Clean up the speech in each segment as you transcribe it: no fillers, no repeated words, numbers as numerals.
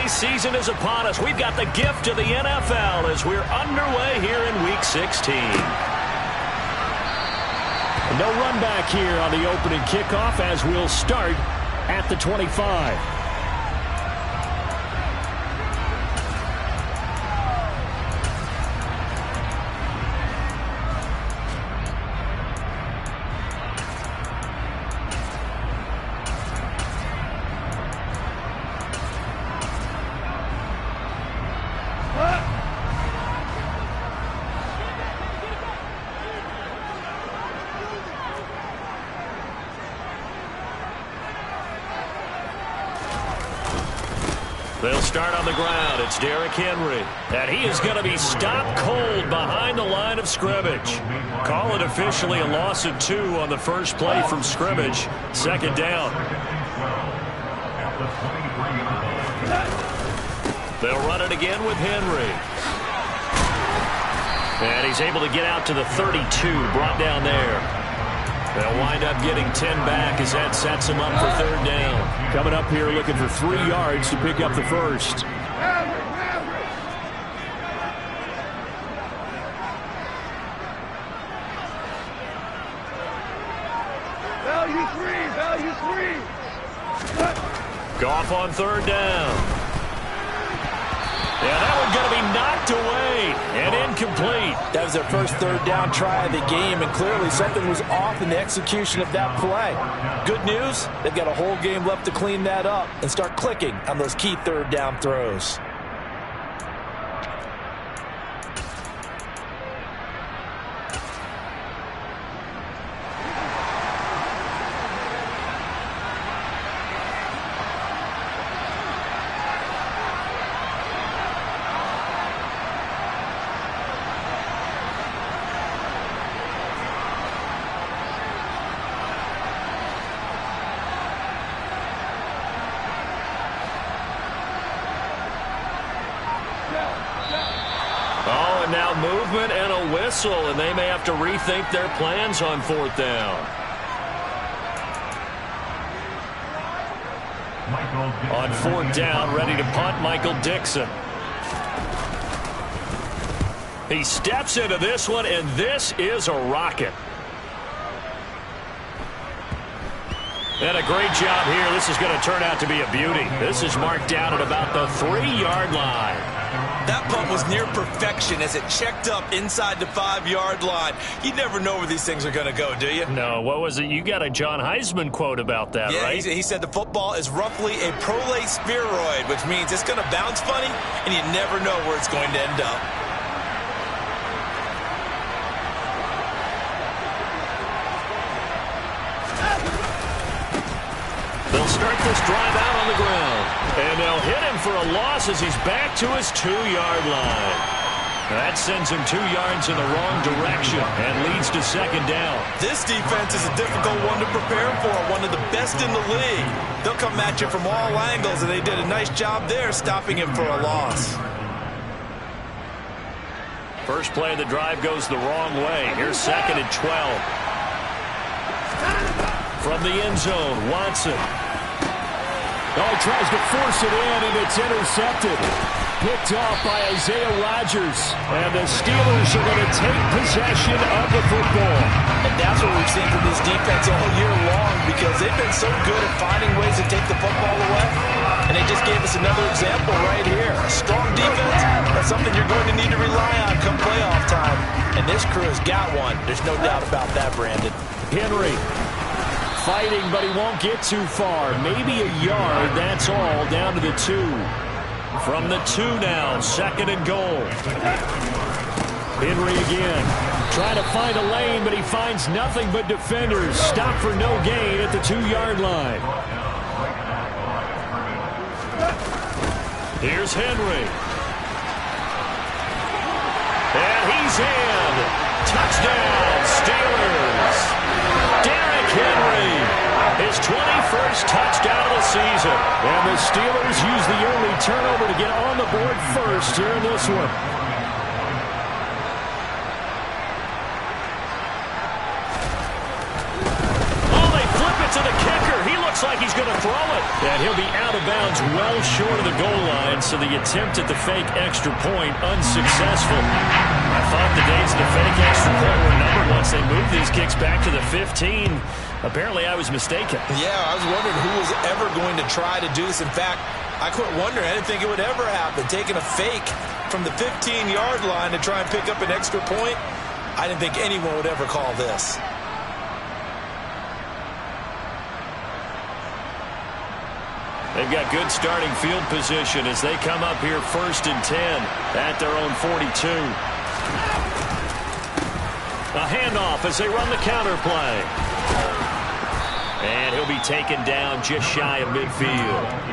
holiday season is upon us. We've got the gift of the NFL as we're underway here in Week 16. No run back here on the opening kickoff as we'll start at the 25. They'll start on the ground. It's Derrick Henry. And he is going to be stopped cold behind the line of scrimmage. Call it officially a loss of 2 on the first play from scrimmage. Second down. They'll run it again with Henry. And he's able to get out to the 32, brought down there. They'll wind up getting 10 back as that sets him up for third down. Coming up here looking for 3 yards to pick up the first. Value three. Goff on third down. Yeah, that one's going to be knocked away and incomplete. That was their first third down try of the game, and clearly something was off in the execution of that play. Good news, they've got a whole game left to clean that up and start clicking on those key third down throws. Now movement and a whistle, and they may have to rethink their plans on fourth down. On fourth down, ready to punt, Michael Dixon. He steps into this one, and this is a rocket. And a great job here. This is going to turn out to be a beauty. This is marked down at about the 3-yard line. That punt was near perfection as it checked up inside the 5-yard line. You never know where these things are going to go, do you? No, what was it? You got a John Heisman quote about that, right? Yeah, he said the football is roughly a prolate spheroid, which means it's going to bounce funny, and you never know where it's going to end up. They'll start this drive out on the ground. And they'll hit him for a loss as he's back to his 2-yard line. That sends him 2 yards in the wrong direction and leads to second down. This defense is a difficult one to prepare for, one of the best in the league. They'll come at you from all angles, and they did a nice job there stopping him for a loss. First play of the drive goes the wrong way. Here's second and 12. From the end zone, Watson. Oh, he tries to force it in, and it's intercepted. Picked off by Isaiah Rodgers. And the Steelers are going to take possession of the football. And that's what we've seen from this defense all year long, because they've been so good at finding ways to take the football away. And they just gave us another example right here. A strong defense, that's something you're going to need to rely on come playoff time. And this crew has got one. There's no doubt about that, Brandon. Henry fighting, but he won't get too far. Maybe a yard, that's all, down to the 2. From the 2 now, second and goal. Henry again, trying to find a lane, but he finds nothing but defenders. Stop for no gain at the 2-yard line. Here's Henry. And he's in. Touchdown, Steelers. Derrick Henry, his 21st touchdown of the season. And the Steelers use the early turnover to get on the board first here in this one. Oh, they flip it to the kicker. He looks looks like he's going to throw it. And he'll be out of bounds well short of the goal line, so the attempt at the fake extra point unsuccessful. I thought the days of the fake extra point were numbered once they moved these kicks back to the 15. Apparently, I was mistaken. Yeah, I was wondering who was ever going to try to do this. In fact, I quit wondering. I didn't think it would ever happen. Taking a fake from the 15-yard line to try and pick up an extra point, I didn't think anyone would ever call this. They've got good starting field position as they come up here 1st and 10 at their own 42. A handoff as they run the counter play. And he'll be taken down just shy of midfield.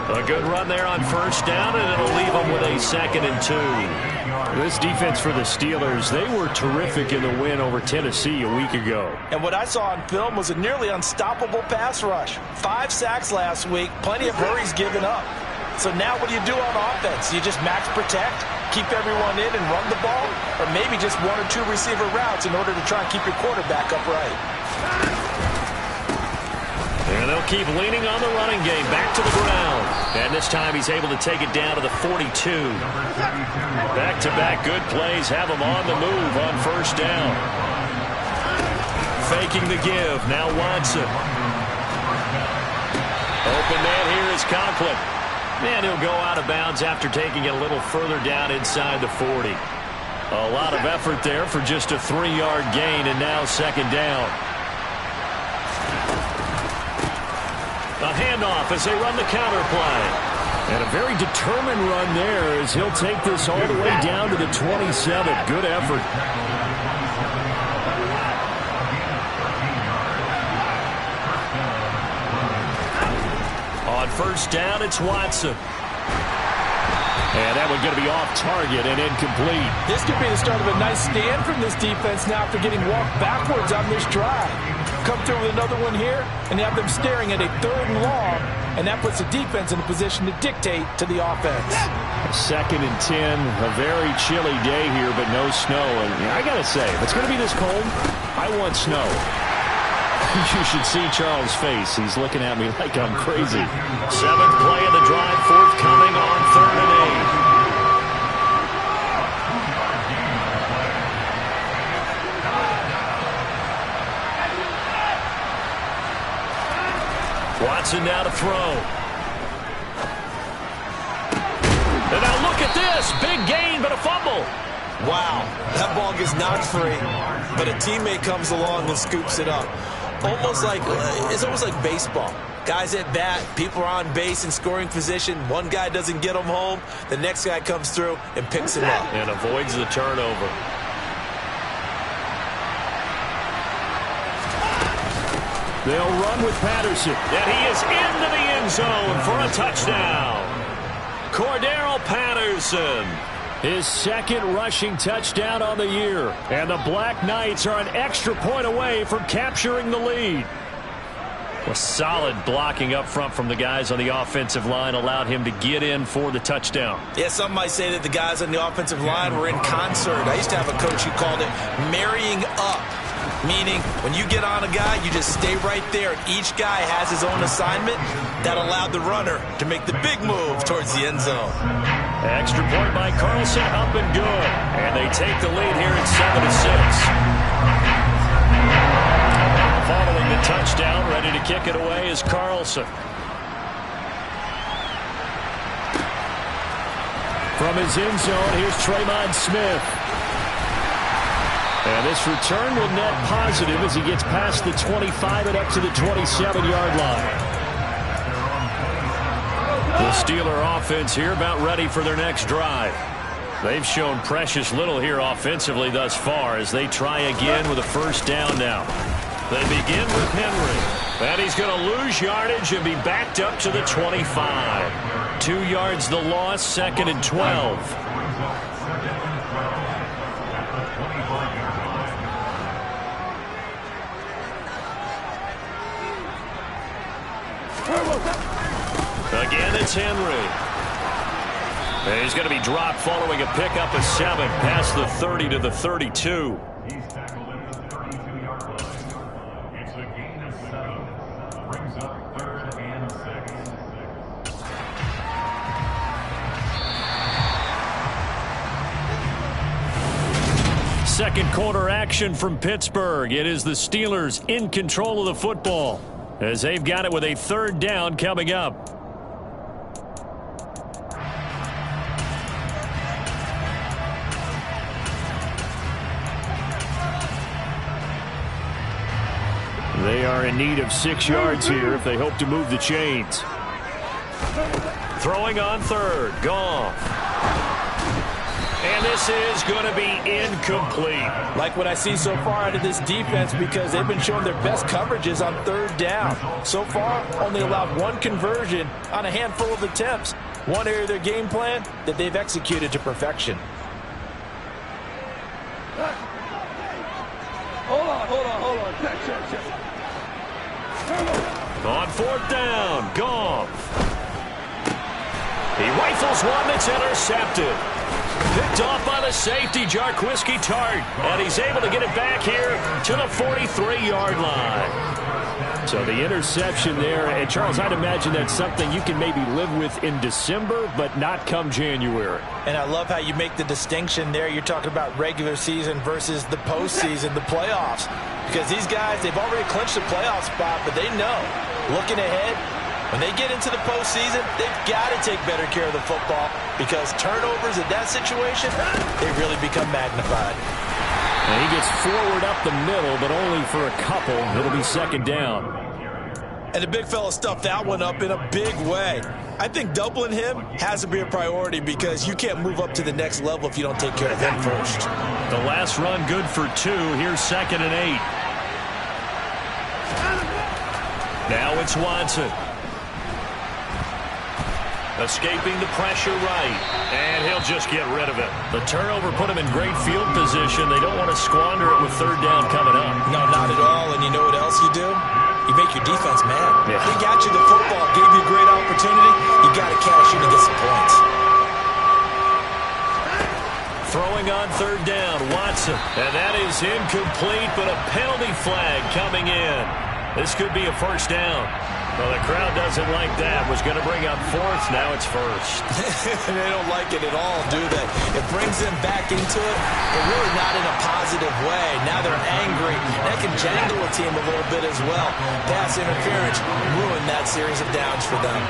A good run there on 1st down, and it'll leave them with a 2nd and 2. This defense for the Steelers, they were terrific in the win over Tennessee a week ago. And what I saw on film was a nearly unstoppable pass rush. 5 sacks last week, plenty of hurries given up. So now what do you do on offense? You just max protect, keep everyone in and run the ball, or maybe just 1 or 2 receiver routes in order to try and keep your quarterback upright. And they'll keep leaning on the running game back to the ground. And this time he's able to take it down to the 42. Back-to-back good plays have him on the move on 1st down. Faking the give. Now Watson. Open man here is Conklin. And he'll go out of bounds after taking it a little further down inside the 40. A lot of effort there for just a 3-yard gain, and now 2nd down. A handoff as they run the counter play. And a very determined run there as he'll take this all the way down to the 27. Good effort. On 1st down, it's Watson. And that one's going to be off target and incomplete. This could be the start of a nice stand from this defense now after getting walked backwards on this drive. Come through with another one here, and have them staring at a 3rd and long, and that puts the defense in a position to dictate to the offense. 2nd and 10, a very chilly day here, but no snow. And I got to say, if it's going to be this cold, I want snow. You should see Charles' face. He's looking at me like I'm crazy. 7th play of the drive, forthcoming on 3rd and 8. Watson now to throw. And now look at this. Big gain, but a fumble. Wow, that ball gets knocked free, but a teammate comes along and scoops it up. It's almost like baseball. Guys at bat, people are on base in scoring position. One guy doesn't get them home. The next guy comes through and picks him up. And avoids the turnover. They'll run with Patterson. And he is into the end zone for a touchdown. Cordero Patterson. His 2nd rushing touchdown on the year. And the Black Knights are an extra point away from capturing the lead. A solid blocking up front from the guys on the offensive line allowed him to get in for the touchdown. Yeah, some might say that the guys on the offensive line were in concert. I used to have a coach who called it marrying up. Meaning, when you get on a guy, you just stay right there. Each guy has his own assignment. That allowed the runner to make the big move towards the end zone. Extra point by Carlson, up and good. And they take the lead here at 7-6. Following the touchdown, ready to kick it away is Carlson. From his end zone, here's Tremon Smith. And this return will net positive as he gets past the 25 and up to the 27-yard line. The Steeler offense here about ready for their next drive. They've shown precious little here offensively thus far as they try again with a 1st down now. They begin with Henry. And he's going to lose yardage and be backed up to the 25. 2 yards the loss, 2nd and 12. Again, it's Henry. And he's going to be dropped following a pickup of 7 past the 30 to the 32. He's tackled into the 32-yard line. It's a gain of 7. Brings up 3rd second quarter action from Pittsburgh. It is the Steelers in control of the football as they've got it with a third down coming up. They are in need of 6 yards here if they hope to move the chains. Throwing on third. Goff. And this is going to be incomplete. Like what I see so far out of this defense because they've been showing their best coverages on third down. So far, only allowed 1 conversion on a handful of attempts. One area of their game plan that they've executed to perfection. Hold on. Check. On fourth down, Goff. He rifles one that's intercepted. Picked off by the safety, Jarquiski Tart. And he's able to get it back here to the 43-yard line. So the interception there. And Charles, I'd imagine that's something you can maybe live with in December, but not come January. And I love how you make the distinction there. You're talking about regular season versus the postseason, the playoffs. Because these guys, they've already clinched a playoff spot, but they know, looking ahead, when they get into the postseason, they've got to take better care of the football because turnovers in that situation, they really become magnified. And he gets forward up the middle, but only for a couple. It'll be second down. And the big fella stuffed that one up in a big way. I think doubling him has to be a priority because you can't move up to the next level if you don't take care of him first. The last run good for 2. Here's 2nd and 8. Now it's Watson. Escaping the pressure right. And he'll just get rid of it. The turnover put him in great field position. They don't want to squander it with third down coming up. No, not at all. And you know what else you do? You make your defense mad. Yeah. They got you the football, gave you a great opportunity. You got to cash in and get some points. Throwing on third down, Watson. And that is incomplete, but a penalty flag coming in. This could be a first down. Well, the crowd doesn't like that. Was going to bring up 4th. Now it's 1st. They don't like it at all, do they? It brings them back into it, but really not in a positive way. Now they're angry. That can jangle a team a little bit as well. Pass interference ruined that series of downs for them.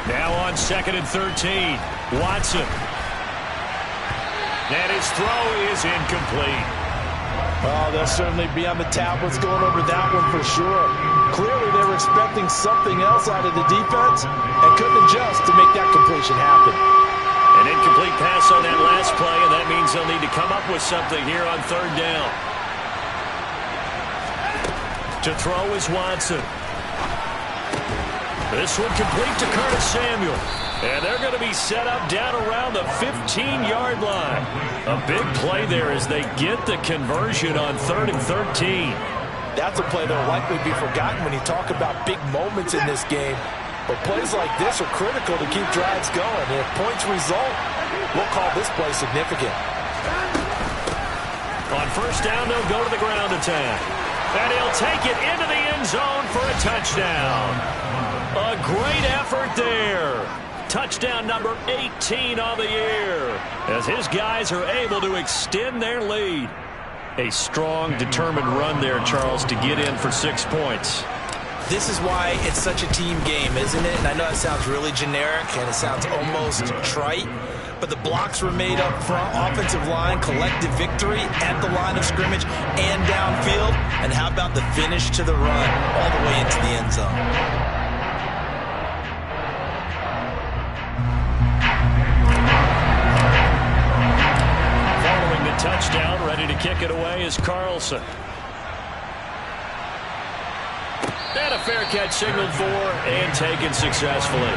Now on 2nd and 13. Watson. And his throw is incomplete. Oh, they'll certainly be on the tablets going over that one for sure. Clearly, they were expecting something else out of the defense and couldn't adjust to make that completion happen. An incomplete pass on that last play, and that means they'll need to come up with something here on third down. To throw is Watson. This one complete to Curtis Samuel. And they're going to be set up down around the 15-yard line. A big play there as they get the conversion on 3rd and 13. That's a play that will likely be forgotten when you talk about big moments in this game. But plays like this are critical to keep drives going. And if points result, we'll call this play significant. On first down, they'll go to the ground attack. And he'll take it into the end zone for a touchdown. A great effort there. Touchdown number 18 on the year as his guys are able to extend their lead. A strong, determined run there, Charles, to get in for 6 points. This is why it's such a team game, isn't it? And I know it sounds really generic and it sounds almost trite, but the blocks were made up front, offensive line, collective victory at the line of scrimmage and downfield. And how about the finish to the run all the way into the end zone? Touchdown, ready to kick it away is Carlson. And a fair catch signaled for and taken successfully.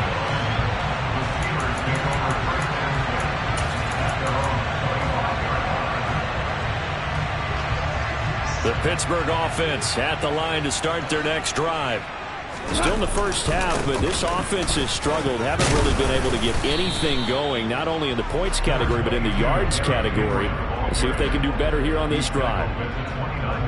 The Pittsburgh offense at the line to start their next drive. Still in the first half, but this offense has struggled. Haven't really been able to get anything going, not only in the points category, but in the yards category. Let's see if they can do better here on this drive.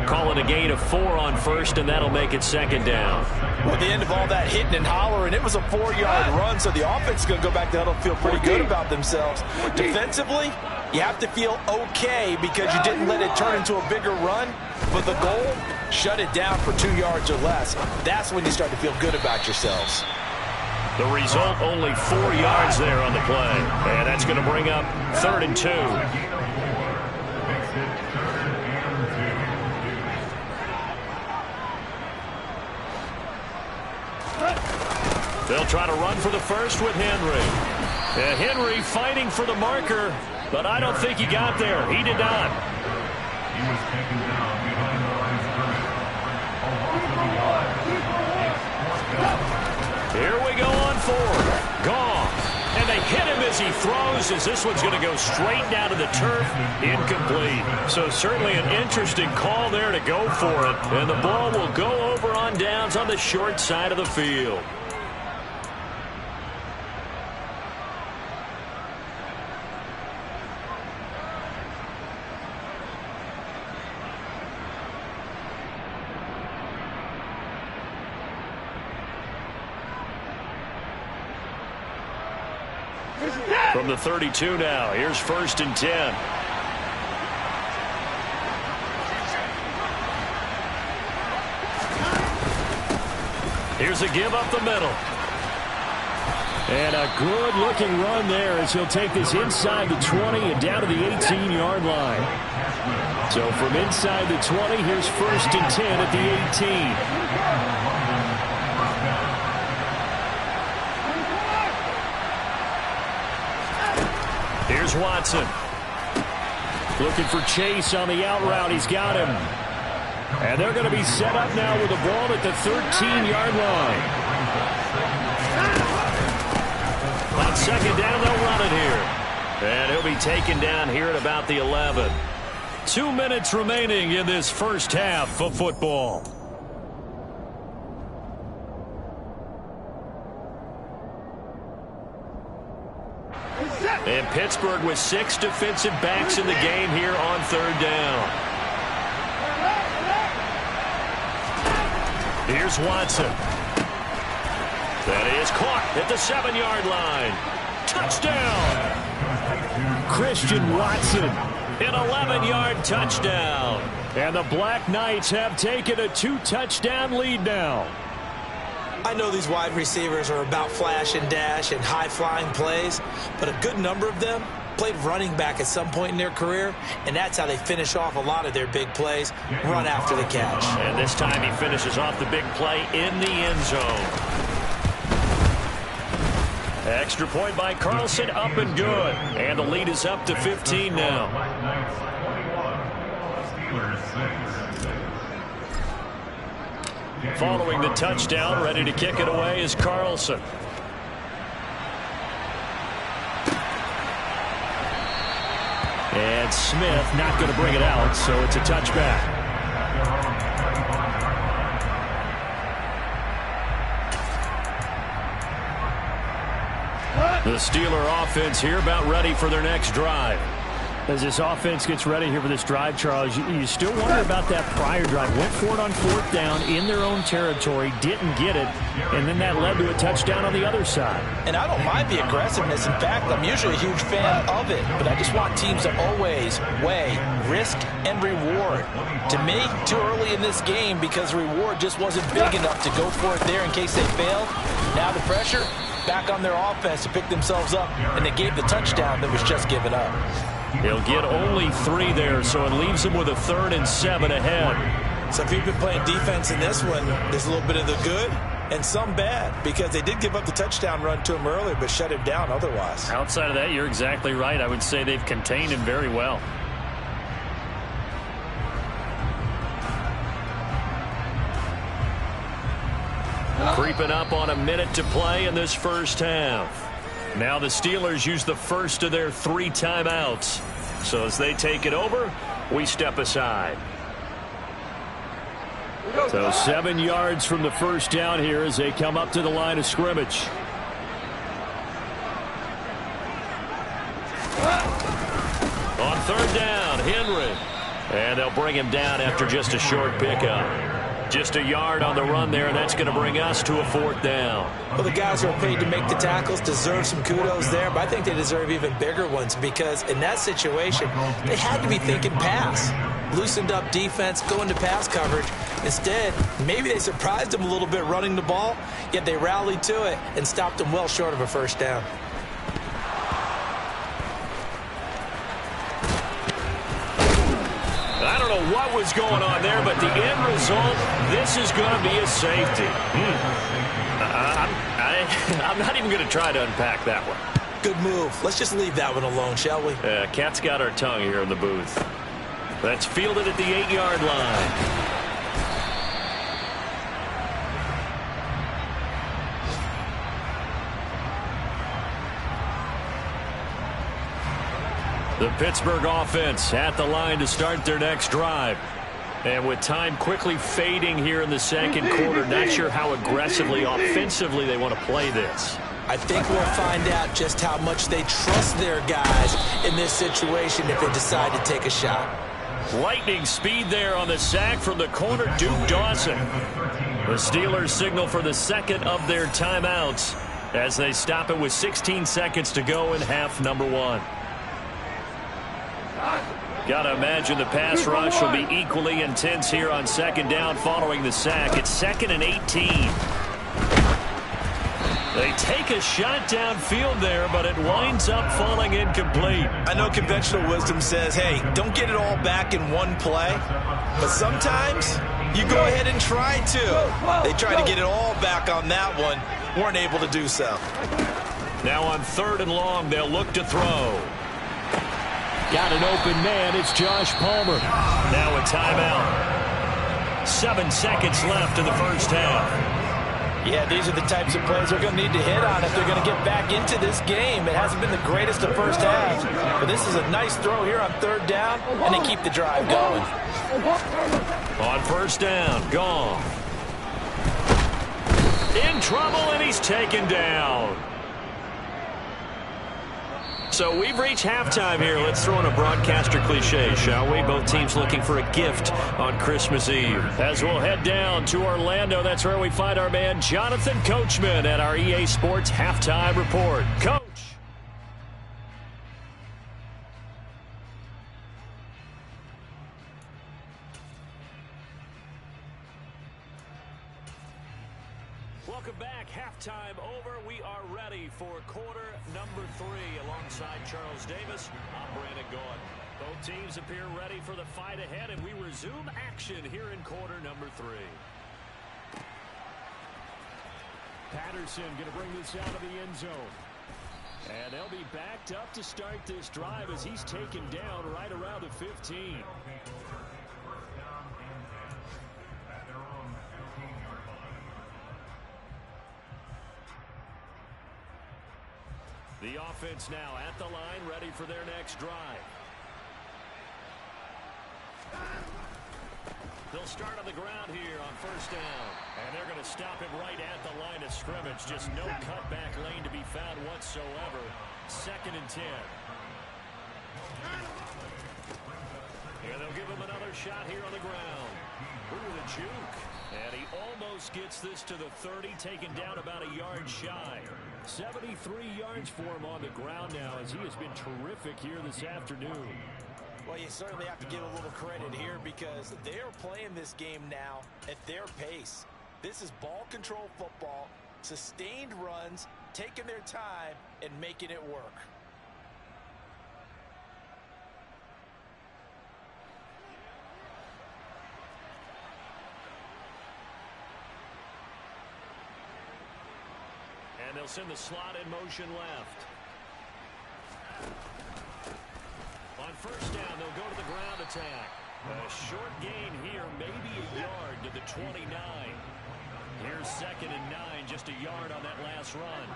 Call it a gain of 4 on first, and that'll make it second down. Well, at the end of all that hitting and hollering, it was a 4-yard run, so the offense is going to go back to huddle, feel pretty good about themselves. Defensively, you have to feel okay because you didn't let it turn into a bigger run, but the goal, shut it down for 2 yards or less. That's when you start to feel good about yourselves. The result, only 4 yards there on the play, and that's going to bring up 3rd and 2. They'll try to run for the first with Henry. Henry fighting for the marker, but I don't think he got there. He did not. He was taken down behind the line of scrimmage. Here we go on 4th. Gone. And they hit him as he throws, as this one's going to go straight down to the turf. Incomplete. So certainly an interesting call there to go for it. And the ball will go over on downs on the short side of the field. From the 32 now, here's 1st and 10. Here's a give up the middle. And a good-looking run there as he'll take this inside the 20 and down to the 18-yard line. So from inside the 20, here's 1st and 10 at the 18. Here's Watson. Looking for Chase on the out route. He's got him. And they're going to be set up now with the ball at the 13-yard line. On 2nd down, they'll run it here. And he'll be taken down here at about the 11. 2 minutes remaining in this first half of football. And Pittsburgh with 6 defensive backs in the game here on 3rd down. Here's Watson. That is caught at the 7-yard line. Touchdown! Christian Watson. An 11-yard touchdown. And the Black Knights have taken a 2-touchdown lead now. I know these wide receivers are about flash and dash and high-flying plays, but a good number of them played running back at some point in their career, and that's how they finish off a lot of their big plays, run after the catch. And this time he finishes off the big play in the end zone. Extra point by Carlson, up and good. And the lead is up to 15 now. Following the touchdown, ready to kick it away is Carlson. And Smith not going to bring it out, so it's a touchback. The Steeler offense here about ready for their next drive. As this offense gets ready here for this drive, Charles, you still wonder about that prior drive. Went for it on 4th down in their own territory, didn't get it, and then that led to a touchdown on the other side. And I don't mind the aggressiveness. In fact, I'm usually a huge fan of it, but I just want teams to always weigh risk and reward. To me, too early in this game because the reward just wasn't big enough to go for it there in case they failed. Now the pressure back on their offense to pick themselves up, and they gave the touchdown that was just given up. He'll get only 3 there, so it leaves him with a 3rd and 7 ahead. So if you've been playing defense in this one, there's a little bit of the good and some bad, because they did give up the touchdown run to him earlier, but shut him down otherwise. Outside of that, you're exactly right. I would say they've contained him very well. Creeping up on a minute to play in this first half. Now the Steelers use the first of their 3 timeouts. So as they take it over, we step aside. So 7 yards from the first down here as they come up to the line of scrimmage. On third down, Henry. And they'll bring him down after just a short pickup. Just a yard on the run there, and that's going to bring us to a fourth down. Well, the guys who are paid to make the tackles deserve some kudos there, but I think they deserve even bigger ones because in that situation, they had to be thinking pass. Loosened up defense, going to pass coverage. Instead, maybe they surprised them a little bit running the ball, yet they rallied to it and stopped them well short of a first down. I don't know what was going on there, but the end result, this is going to be a safety. I'm not even going to try to unpack that one. Good move. Let's just leave that one alone, shall we? Cat's got our tongue here in the booth. That's fielded at the 8-yard line. The Pittsburgh offense at the line to start their next drive. And with time quickly fading here in the second quarter, not sure how aggressively, offensively they want to play this. I think we'll find out just how much they trust their guys in this situation if they decide to take a shot. Lightning speed there on the sack from the corner, Duke Dawson. The Steelers signal for the second of their timeouts as they stop it with 16 seconds to go in half number 1. Got to imagine the pass rush will be equally intense here on second down following the sack. It's 2nd and 18. They take a shot downfield there, but it winds up falling incomplete. I know conventional wisdom says, hey, don't get it all back in one play. But sometimes you go ahead and try to. They tried to get it all back on that one. Weren't able to do so. Now on 3rd and long, they'll look to throw. Got an open man. It's Josh Palmer. Now a timeout. 7 seconds left in the first half. Yeah, these are the types of plays they're going to need to hit on if they're going to get back into this game. It hasn't been the greatest of first halves, but this is a nice throw here on 3rd down, and they keep the drive going. On 1st down, gone. In trouble, and he's taken down. So we've reached halftime here. Let's throw in a broadcaster cliche, shall we? Both teams looking for a gift on Christmas Eve. As we'll head down to Orlando, that's where we find our man Jonathan Coachman at our EA Sports Halftime Report. Coach. Welcome back. Halftime over. We are ready for quarter number 3 alongside Charles Davis. I'm Brandon Gaudin. Both teams appear ready for the fight ahead, and we resume action here in quarter number 3. Patterson going to bring this out of the end zone. And they'll be backed up to start this drive as he's taken down right around the 15. The offense now at the line, ready for their next drive. They'll start on the ground here on 1st down. And they're going to stop him right at the line of scrimmage. Just no cutback lane to be found whatsoever. 2nd and 10. And they'll give him another shot here on the ground. Ooh, the juke. And he almost gets this to the 30, taken down about a yard shy. 73 yards for him on the ground now as he has been terrific here this afternoon. Well, you certainly have to give a little credit here because they're playing this game now at their pace. This is ball control football, sustained runs, taking their time, and making it work. And they'll send the slot in motion left. On 1st down, they'll go to the ground attack. A short gain here, maybe a yard to the 29. Here's 2nd and 9, just a yard on that last run.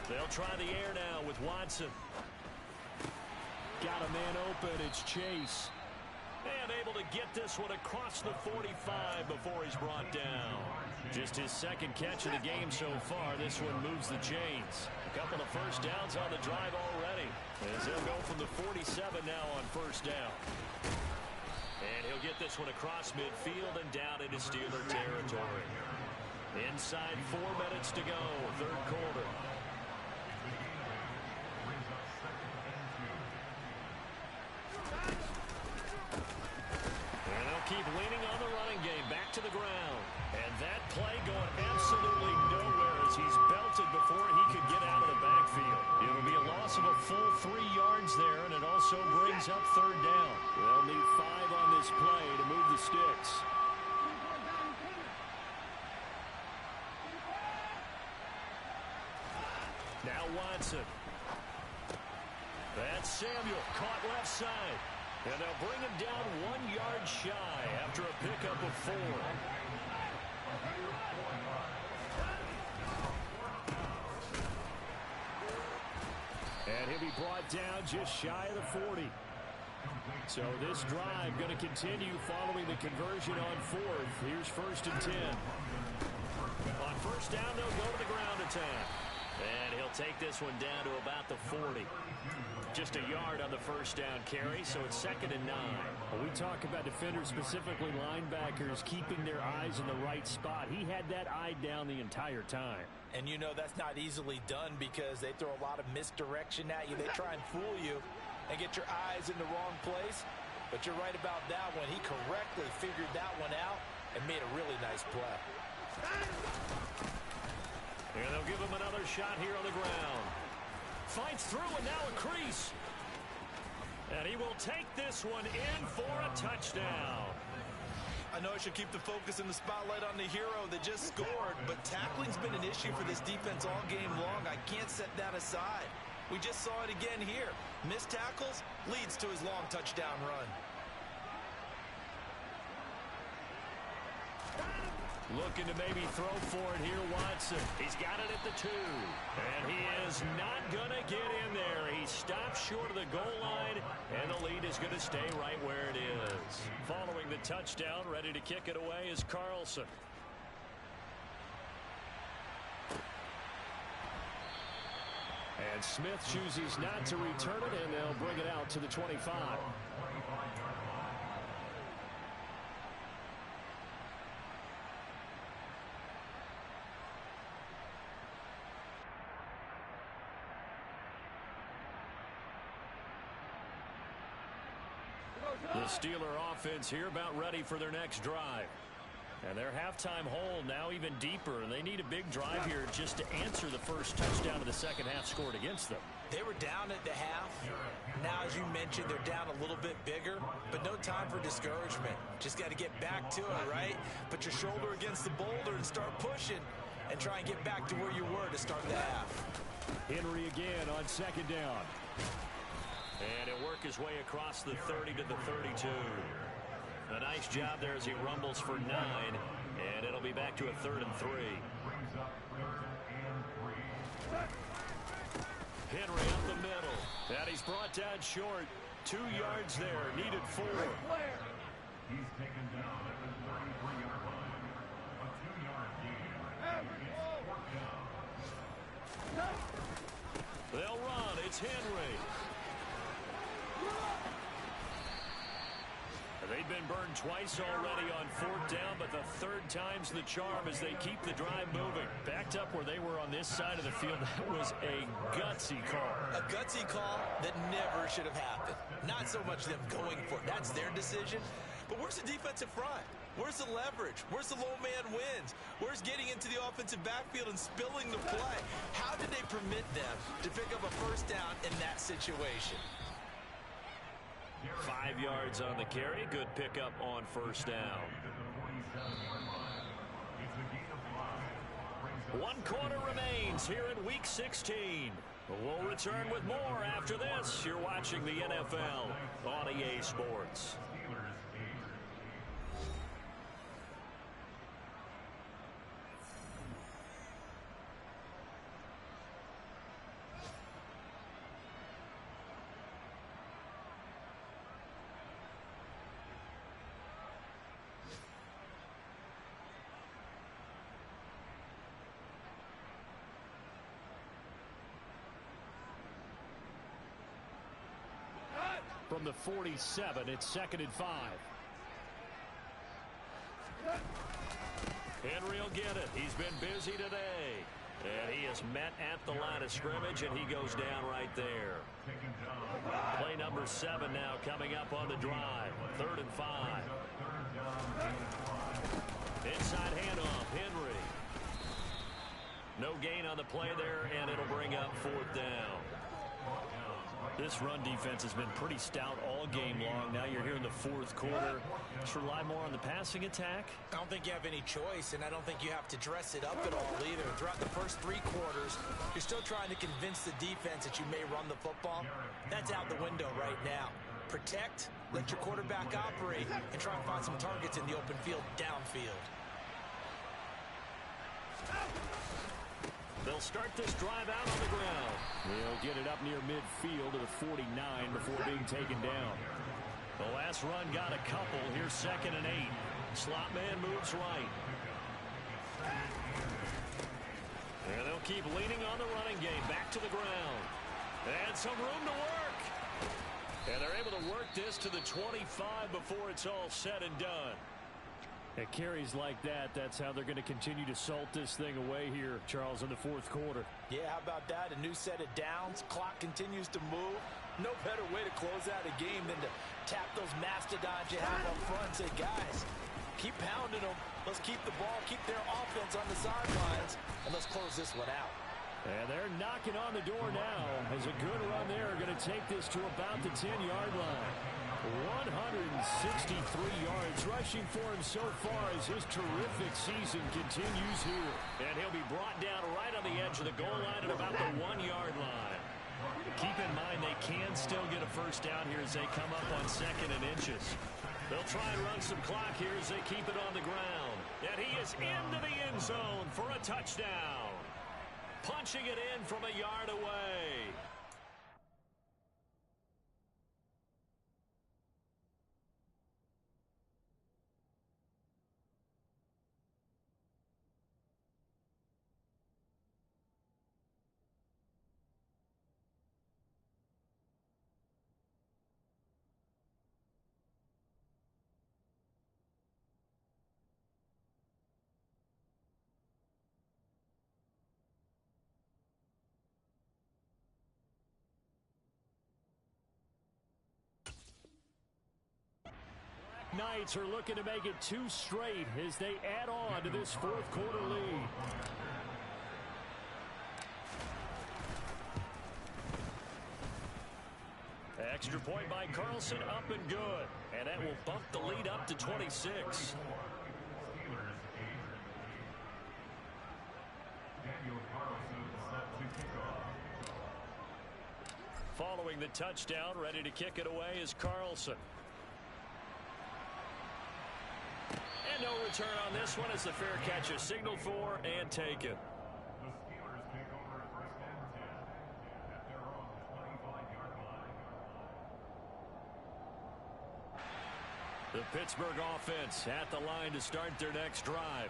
They'll try the air now with Watson. got a man open. It's Chase. And able to get this one across the 45 before he's brought down. Just his second catch of the game so far. This one moves the chains. A couple of first downs on the drive already, as they'll go from the 47 now on first down. And he'll get this one across midfield and down into Steeler territory. Inside 4 minutes to go, third quarter. And they'll keep leaning on the running game, back to the ground. And that play going absolutely nowhere as he's belted before he could get out of the backfield. It'll be a loss of a full 3 yards there, and it also brings up third down. They'll need 5 on this play to move the sticks. Now Watson. That's Samuel, caught left side. And they'll bring him down 1 yard shy after a pickup of 4. And he'll be brought down just shy of the 40. So this drive going to continue following the conversion on 4th. Here's 1st and 10. On first down, they'll go to the ground attack. And he'll take this one down to about the 40. Just a yard on the first down carry, so it's 2nd and 9. When we talk about defenders, specifically linebackers, keeping their eyes in the right spot, he had that eye down the entire time. And you know that's not easily done because they throw a lot of misdirection at you. They try and fool you and get your eyes in the wrong place. But you're right about that one. He correctly figured that one out and made a really nice play. And they'll give him another shot here on the ground. Fights through, and now a crease. And he will take this one in for a touchdown. I know I should keep the focus and the spotlight on the hero that just scored, but tackling's been an issue for this defense all game long. I can't set that aside. We just saw it again here. Missed tackles leads to his long touchdown run. Looking to maybe throw for it here, Watson. He's got it at the 2. And he is not going to get in there. He stops short of the goal line, and the lead is going to stay right where it is. Following the touchdown, ready to kick it away is Carlson. And Smith chooses not to return it, and they'll bring it out to the 25. The Steeler offense here about ready for their next drive. And their halftime hole now even deeper. And they need a big drive here just to answer the first touchdown of the second half scored against them. They were down at the half. Now, as you mentioned, they're down a little bit bigger, but no time for discouragement. Just got to get back to it, right? Put your shoulder against the boulder and start pushing and try and get back to where you were to start the half. Henry again on 2nd down. And he'll work his way across the 30 to the 32. A nice job there as he rumbles for 9. And it'll be back to a 3rd and 3. Henry up the middle. And he's brought down short. 2 yards there. Needed 4. He's taken down at the 33-yard line. A 2-yard gain. They'll run. It's Henry. They've been burned twice already on 4th down, but the 3rd time's the charm as they keep the drive moving. Backed up where they were on this side of the field. That was a gutsy call. A gutsy call that never should have happened. Not so much them going for it. That's their decision. But where's the defensive front? Where's the leverage? Where's the low man wins? Where's getting into the offensive backfield and spilling the play? How did they permit them to pick up a first down in that situation? 5 yards on the carry. Good pickup on first down. 1 quarter remains here in Week 16. We'll return with more after this. You're watching the NFL on EA Sports. from the 47. It's 2nd and 5. Henry will get it. He's been busy today. And he is met at the line of scrimmage, and he goes down right there. Play number 7 now coming up on the drive. 3rd and 5. Inside handoff, Henry. No gain on the play there, and it'll bring up 4th down. This run defense has been pretty stout all game long. Now you're here in the 4th quarter. Just rely more on the passing attack. I don't think you have any choice, and I don't think you have to dress it up at all either. Throughout the first 3 quarters, you're still trying to convince the defense that you may run the football. That's out the window right now. Protect, let your quarterback operate, and try and find some targets in the open field downfield. They'll start this drive out on the ground. They'll get it up near midfield to the 49 before being taken down. The last run got a couple. Here's 2nd and 8. Slot man moves right. And they'll keep leaning on the running game. Back to the ground. And some room to work. And they're able to work this to the 25 before it's all said and done. At carries like that, that's how they're going to continue to salt this thing away here, Charles, in the 4th quarter. Yeah, how about that? A new set of downs. Clock continues to move. No better way to close out a game than to tap those mastodons you have up front and say, guys, keep pounding them. Let's keep the ball, keep their offense on the sidelines, and let's close this one out. And they're knocking on the door now as a good run there are going to take this to about the 10-yard line. 163 yards rushing for him so far as his terrific season continues here. And he'll be brought down right on the edge of the goal line at about the 1-yard line. Keep in mind they can still get a first down here as they come up on 2nd and inches. They'll try and run some clock here as they keep it on the ground. And he is into the end zone for a touchdown. Punching it in from a yard away. Knights are looking to make it 2 straight as they add on to this 4th quarter lead. Extra point by Carlson, up and good. And that will bump the lead up to 26. Daniel Carlson set to kick off. Following the touchdown, ready to kick it away is Carlson. And no return on this one as the fair catch is signaled for and taken. The Steelers take over at 1st and 10 at their own 25-yard line. The Pittsburgh offense at the line to start their next drive.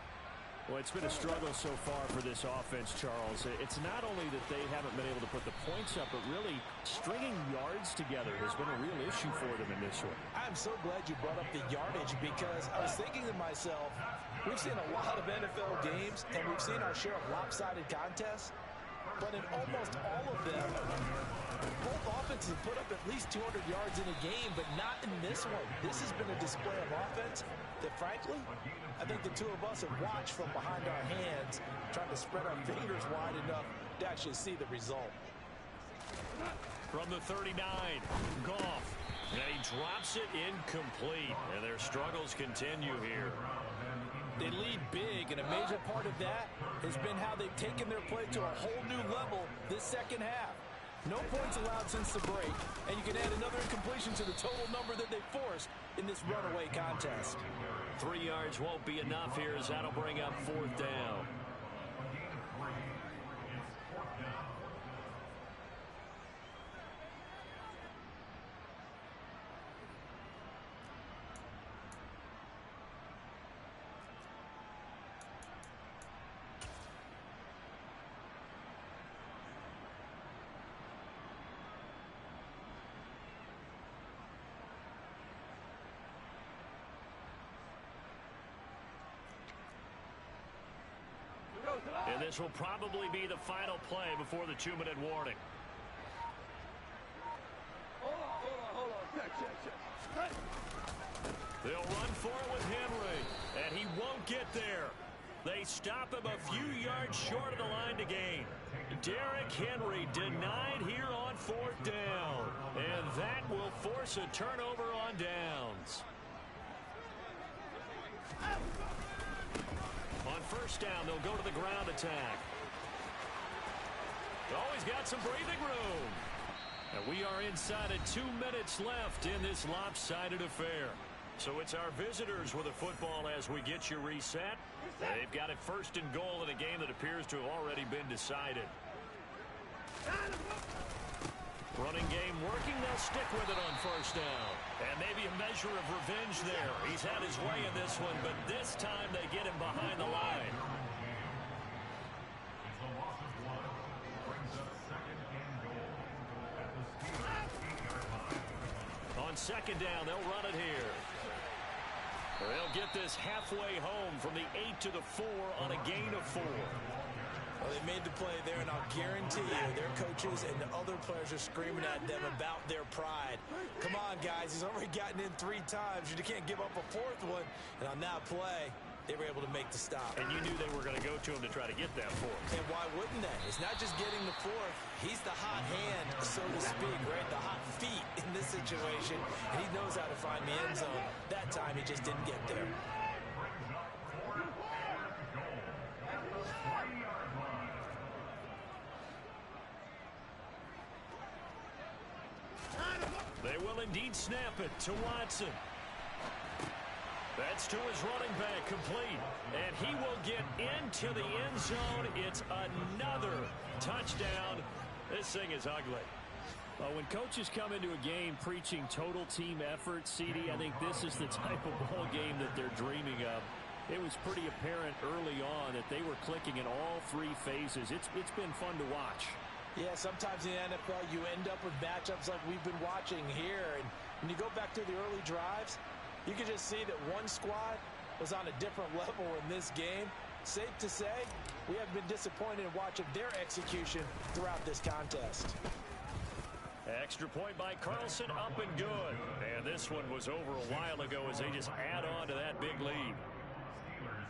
Well, it's been a struggle so far for this offense, Charles. It's not only that they haven't been able to put the points up, but really stringing yards together has been a real issue for them in this one. I'm so glad you brought up the yardage because I was thinking to myself, we've seen a lot of NFL games and we've seen our share of lopsided contests, but in almost all of them, both offenses put up at least 200 yards in a game, but not in this one. This has been a display of offense that, frankly, I think the two of us have watched from behind our hands, trying to spread our fingers wide enough to actually see the result. From the 39, Goff. And he drops it incomplete. And their struggles continue here. They lead big, and a major part of that has been how they've taken their play to a whole new level this second half. No points allowed since the break, and you can add another incompletion to the total number that they forced in this runaway contest. 3 yards won't be enough here as that'll bring up 4th down. A gain of 3. It's 4th down. this will probably be the final play before the 2-minute warning. Hold on. Check. They'll run for it with Henry, and he won't get there. They stop him a few yards short of the line to gain. Derrick Henry denied here on 4th down, and that will force a turnover on downs. On 1st down, they'll go to the ground attack. Always got some breathing room. And we are inside of 2 minutes left in this lopsided affair. So it's our visitors with the football as we get you reset. They've got it 1st and goal in a game that appears to have already been decided. Running game working. They'll stick with it on 1st down. And maybe a measure of revenge there. He's had his way in this one, but this time they get him behind the line. It's a loss of 1. Brings up 2nd and goal at the Steelers' 8-yard line. On 2nd down, they'll run it here. They'll get this halfway home from the 8 to the 4 on a gain of 4. Well, they made the play there, and I'll guarantee you their coaches and the other players are screaming at them about their pride. Come on, guys. He's already gotten in 3 times. You can't give up a 4th one. And on that play, they were able to make the stop. And you knew they were going to go to him to try to get that 4th. And why wouldn't they? It's not just getting the 4th. He's the hot hand, so to speak, right? The hot feet in this situation. And he knows how to find the end zone. That time, he just didn't get there. Brings up 4th and goal at the 3-yard line. They will indeed snap it to Watson. That's to his running back, complete. And he will get into the end zone. It's another touchdown. This thing is ugly. When coaches come into a game preaching total team effort, CD, I think this is the type of ball game that they're dreaming of. It was pretty apparent early on that they were clicking in all 3 phases. It's been fun to watch. Yeah, sometimes in the NFL you end up with matchups like we've been watching here. And when you go back to the early drives, you can just see that one squad was on a different level in this game. Safe to say, we have been disappointed in watching their execution throughout this contest. Extra point by Carlson, up and good. And this one was over a while ago as they just add on to that big lead. Steelers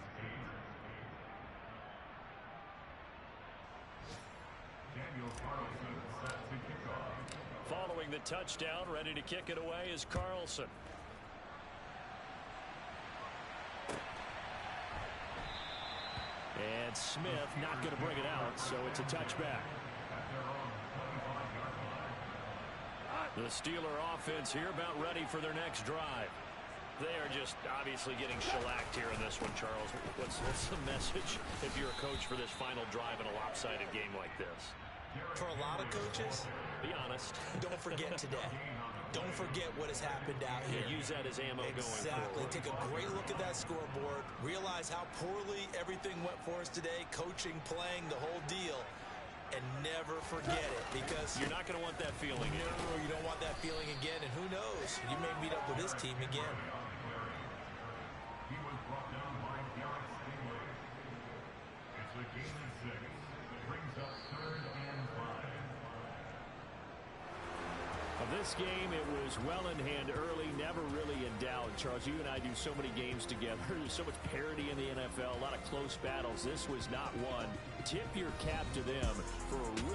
8. Daniel Carlson set to kick off. Following the touchdown, ready to kick it away is Carlson. And Smith not going to bring it out, so it's a touchback. At their own 25-yard line. The Steeler offense here about ready for their next drive. They are just obviously getting shellacked here in this one, Charles. What's the message if you're a coach for this final drive in a lopsided game like this? For a lot of coaches, be honest. Don't forget today. Don't forget what has happened out here. Yeah, use that as ammo going forward. Exactly. Take a great look at that scoreboard. Realize how poorly everything went for us today. Coaching, playing, the whole deal. And never forget it, because you're not going to want that feeling. No, you don't want that feeling again. And who knows? You may meet up with this team again. He was brought down by Derek Stingley. It's a gain of 6. Brings up 3rd and 5. Of this game, it was well in hand early, never really in doubt. Charles, you and I do so many games together. There's so much parity in the NFL, a lot of close battles. This was not one. Tip your cap to them for a really